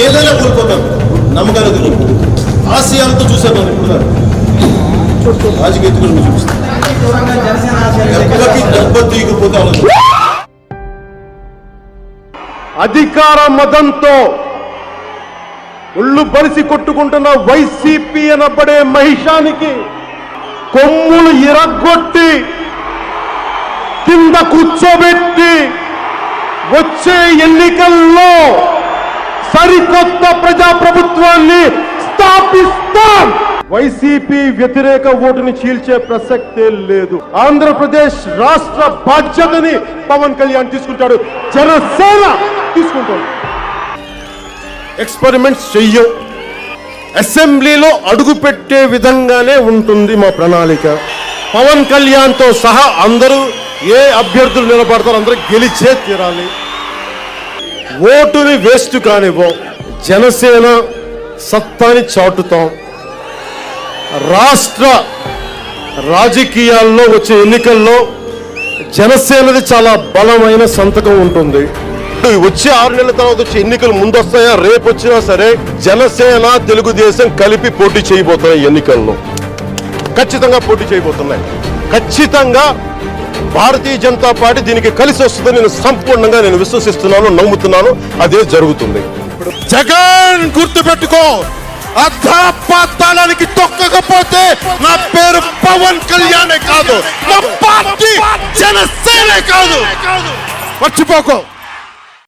ఏదైనా కోల్పోతారు, నమ్మకాలు ఎదుర్కొంటారు. ఆశయాలతో చూశాను నేను ఇప్పుడు రాజకీయ ఎత్తుకుని చూపిస్తాను. దెబ్బ తీయకపోతే ఆలోచన. అధికార మదంతో ఒళ్ళు బలిసి కొట్టుకుంటున్న వైసీపీ అనబడే మహిషానికి కొమ్ములు ఇరగొట్టి కింద కూర్చోబెట్టి వచ్చే ఎన్నికల్లో సరికొత్త ప్రజాప్రభుత్వాన్ని స్థాపిస్తాం. వైసీపీ వ్యతిరేక ఓటుని చీల్చే ప్రసక్తే లేదు. ఆంధ్రప్రదేశ్ రాష్ట్ర బాధ్యతని పవన్ కళ్యాణ్ తీసుకుంటాడు, జనసేన తీసుకుంటాడు. ఎక్స్పెరిమెంట్స్ చెయ్యం, అసెంబ్లీలో అడుగు పెట్టే విధంగానే ఉంటుంది మా ప్రణాళిక. పవన్ కళ్యాణ్ తో సహా అందరూ ఏ అభ్యర్థులు నిలబడతారో అందరూ గెలిచే తీరాలి. ఓటుని వేస్ట్ కానివ్వం, జనసేన సత్తాని చాటుతాం. రాష్ట్ర రాజకీయాల్లో వచ్చే ఎన్నికల్లో జనసేనది చాలా బలమైన సంతకం ఉంటుంది. వచ్చే 6 నెలల తర్వాత వచ్చే ఎన్నికలు ముందొస్తాయా రేపు వచ్చినా సరే జనసేన తెలుగుదేశం కలిపి పోటీ చేయబోతున్నాయి. ఎన్నికల్లో ఖచ్చితంగా పోటీ చేయబోతున్నాయి. ఖచ్చితంగా భారతీయ జనతా పార్టీ దీనికి కలిసి వస్తుందని నేను సంపూర్ణంగా విశ్వసిస్తున్నాను, నమ్ముతున్నాను. అదే జరుగుతుంది. జగన్ గుర్తుపెట్టుకో, అధపాతాళానికి తొక్కకపోతే నా పేరు పవన్ కళ్యాణే కాదు, నా పార్టీ జనసేనే కాదు. మర్చిపోకో.